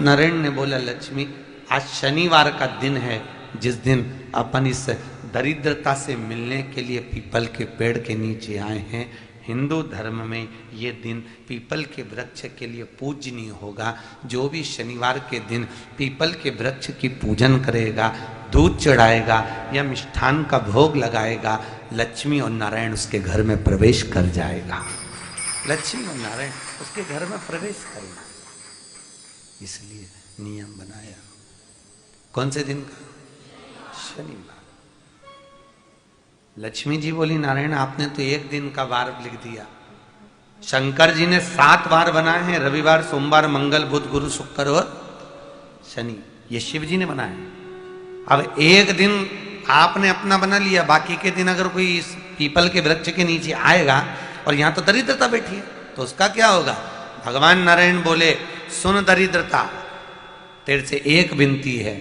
नारायण ने बोला, लक्ष्मी आज शनिवार का दिन है, जिस दिन अपन इस दरिद्रता से मिलने के लिए पीपल के पेड़ के नीचे आए हैं। हिंदू धर्म में ये दिन पीपल के वृक्ष के लिए पूजनीय होगा। जो भी शनिवार के दिन पीपल के वृक्ष की पूजन करेगा, दूध चढ़ाएगा या मिष्ठान का भोग लगाएगा, लक्ष्मी और नारायण उसके घर में प्रवेश कर जाएगा। लक्ष्मी और नारायण उसके घर में प्रवेश करेगा, इसलिए नियम बनाया। कौन से दिन का? शनिवार। लक्ष्मी जी बोली, नारायण आपने तो एक दिन का वार लिख दिया। शंकर जी ने 7 वार बनाए हैं, रविवार, सोमवार, मंगल, बुध, गुरु, शुक्र और शनि। ये शिव जी ने बनाए। अब एक दिन आपने अपना बना लिया, बाकी के दिन अगर कोई इस पीपल के वृक्ष के नीचे आएगा और यहां तो दरिद्रता बैठी है, तो उसका क्या होगा? भगवान नारायण बोले, सुन दरिद्रता, तेरे से एक विनती है,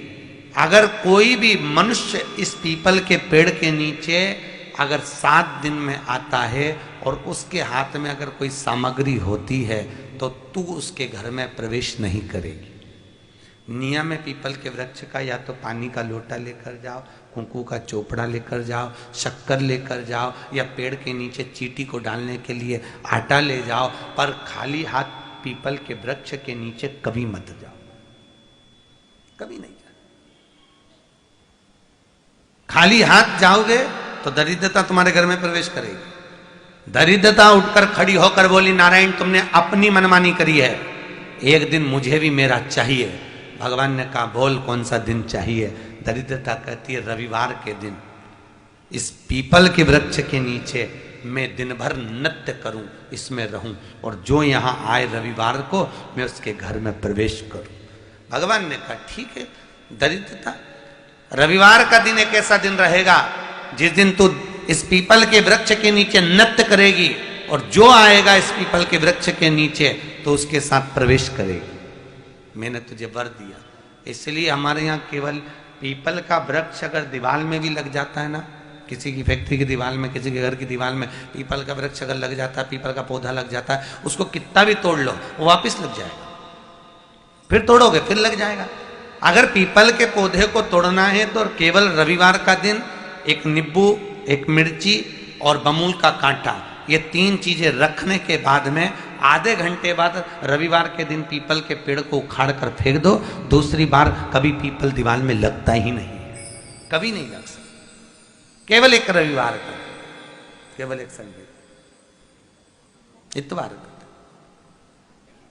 अगर कोई भी मनुष्य इस पीपल के पेड़ के नीचे अगर 7 दिन में आता है और उसके हाथ में अगर कोई सामग्री होती है, तो तू उसके घर में प्रवेश नहीं करेगी। नियम है पीपल के वृक्ष का, या तो पानी का लोटा लेकर जाओ, कुंकू का चोपड़ा लेकर जाओ, शक्कर लेकर जाओ, या पेड़ के नीचे चींटी को डालने के लिए आटा ले जाओ, पर खाली हाथ पीपल के वृक्ष के नीचे कभी मत जाओ, कभी नहीं जाओ। खाली हाथ जाओगे तो दरिद्रता तुम्हारे घर में प्रवेश करेगी। दरिद्रता उठकर खड़ी होकर बोली, नारायण तुमने अपनी मनमानी करी है, एक दिन मुझे भी मेरा चाहिए। भगवान ने कहा, बोल कौन सा दिन चाहिए? दरिद्रता कहती है, रविवार के दिन इस पीपल के वृक्ष के नीचे मैं दिन भर नृत्य करूं, इसमें रहूं, और जो यहां आए रविवार को मैं उसके घर में प्रवेश करूं। भगवान ने कहा, ठीक है। दरिद्रता, रविवार का दिन एक ऐसा दिन रहेगा जिस दिन तू इस पीपल के वृक्ष के नीचे नृत्य करेगी, और जो आएगा इस पीपल के वृक्ष के नीचे तो उसके साथ प्रवेश करेगी। मैंने तुझे वर दिया। इसलिए हमारे यहाँ केवल पीपल का वृक्ष अगर दीवार में भी लग जाता है ना, किसी की फैक्ट्री की दीवार में, किसी के घर की दीवार में पीपल का वृक्ष अगर लग जाता है, पीपल का पौधा लग जाता है, उसको कितना भी तोड़ लो वो वापिस लग जाएगा। फिर तोड़ोगे फिर लग जाएगा। अगर पीपल के पौधे को तोड़ना है तो केवल रविवार का दिन एक नींबू, एक मिर्ची और बमूल का कांटा, ये 3 चीजें रखने के बाद में आधे घंटे बाद रविवार के दिन पीपल के पेड़ को उखाड़ कर फेंक दो। दूसरी बार कभी पीपल दीवार में लगता ही नहीं है, कभी नहीं लग सकता। केवल एक रविवार का, केवल एक संडे, इतवार का।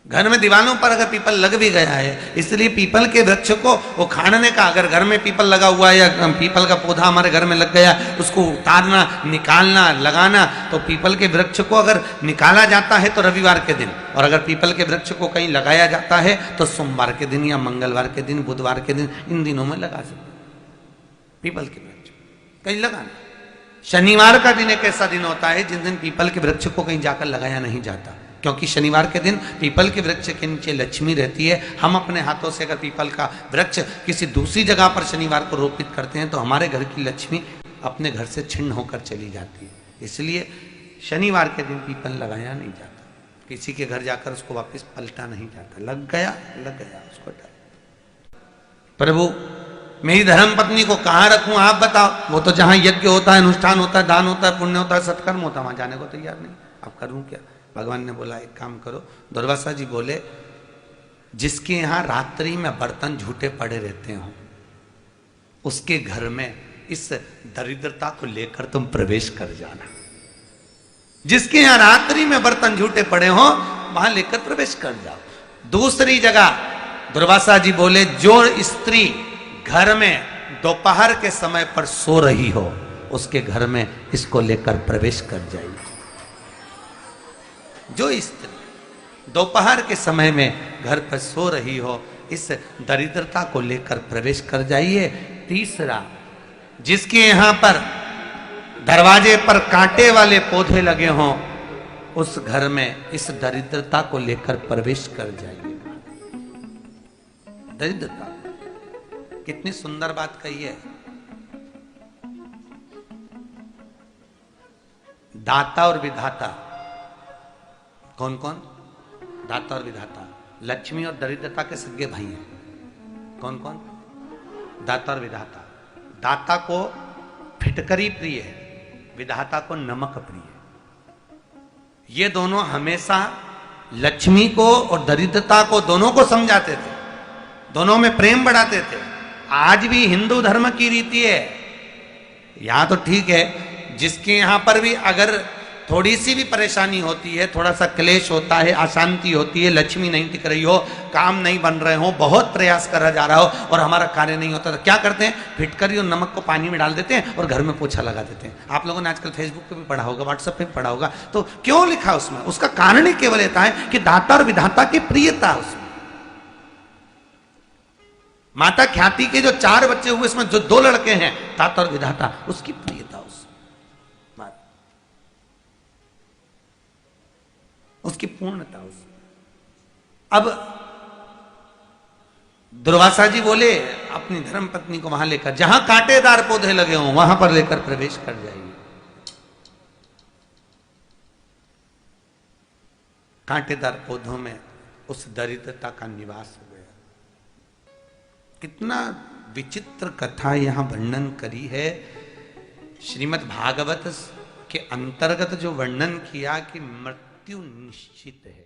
घर में दीवारों पर अगर पीपल लग भी गया है, इसलिए पीपल के वृक्ष को उखाड़ने का, अगर घर में पीपल लगा हुआ है या पीपल का पौधा हमारे घर में लग गया, उसको उतारना, निकालना, लगाना, तो पीपल के वृक्ष को अगर निकाला जाता है तो रविवार के दिन, और अगर पीपल के वृक्ष को कहीं लगाया जाता है तो सोमवार के दिन या मंगलवार के दिन, बुधवार के दिन, इन दिनों में लगा सकते पीपल के वृक्ष कहीं लगाना। शनिवार का दिन एक ऐसा दिन होता है जिस दिन पीपल के वृक्ष को कहीं जाकर लगाया नहीं जाता, क्योंकि शनिवार के दिन पीपल के वृक्ष के नीचे लक्ष्मी रहती है। हम अपने हाथों से अगर पीपल का वृक्ष किसी दूसरी जगह पर शनिवार को रोपित करते हैं तो हमारे घर की लक्ष्मी अपने घर से छिन्न होकर चली जाती है। इसलिए शनिवार के दिन पीपल लगाया नहीं जाता, किसी के घर जाकर उसको वापस पलटा नहीं जाता। लग गया उसको डाल। प्रभु मेरी धर्म पत्नी को कहाँ रखूं आप बताओ? वो तो जहां यज्ञ होता है, अनुष्ठान होता है, दान होता है, पुण्य होता है, सत्कर्म होता है, वहां जाने को तैयार नहीं। अब करूं क्या? भगवान ने बोला, एक काम करो। दुर्वासा जी बोले, जिसके यहां रात्रि में बर्तन झूठे पड़े रहते हो, उसके घर में इस दरिद्रता को लेकर तुम प्रवेश कर जाना। जिसके यहां रात्रि में बर्तन झूठे पड़े हो, वहां लेकर प्रवेश कर जाओ। दूसरी जगह दुर्वासा जी बोले, जो स्त्री घर में दोपहर के समय पर सो रही हो, उसके घर में इसको लेकर प्रवेश कर जाइए। जो स्त्री दोपहर के समय में घर पर सो रही हो, इस दरिद्रता को लेकर प्रवेश कर जाइए। तीसरा, जिसके यहां पर दरवाजे पर कांटे वाले पौधे लगे हों, उस घर में इस दरिद्रता को लेकर प्रवेश कर जाइए। दरिद्रता, कितनी सुंदर बात कही है। दाता और विधाता, कौन कौन? दाता और विधाता। लक्ष्मी और दरिद्रता के सगे भाई हैं। कौन कौन? दाता और विधाता। दाता को फिटकरी प्रिय है, विधाता को नमक प्रिय है। ये दोनों हमेशा लक्ष्मी को और दरिद्रता को, दोनों को समझाते थे, दोनों में प्रेम बढ़ाते थे। आज भी हिंदू धर्म की रीति है। यहां तो ठीक है, जिसके यहां पर भी अगर थोड़ी सी भी परेशानी होती है, थोड़ा सा क्लेश होता है, अशांति होती है, लक्ष्मी नहीं टिक रही हो, काम नहीं बन रहे हो, बहुत प्रयास करा जा रहा हो और हमारा कार्य नहीं होता, तो क्या करते हैं? फिटकरी और नमक को पानी में डाल देते हैं और घर में पोछा लगा देते हैं। आप लोगों ने आजकल फेसबुक पे भी पढ़ा होगा, व्हाट्सएप पे भी पढ़ा होगा। तो क्यों लिखा उसमें? उसका कारण ही केवल ये है कि दाता और विधाता की प्रियता उसमें। माता ख्याति के जो 4 बच्चे हुए, इसमें जो 2 लड़के हैं, दाता और विधाता, उसकी प्रियता उसकी पूर्णता उसमें। अब दुर्वासा जी बोले अपनी धर्म पत्नी को वहां लेकर, जहां कांटेदार पौधे लगे हों वहां पर लेकर प्रवेश कर जाइए। कांटेदार पौधों में उस दरिद्रता का निवास हो गया। कितना विचित्र कथा यहां वर्णन करी है। श्रीमद् भागवत के अंतर्गत जो वर्णन किया कि मृत्यु निश्चित है,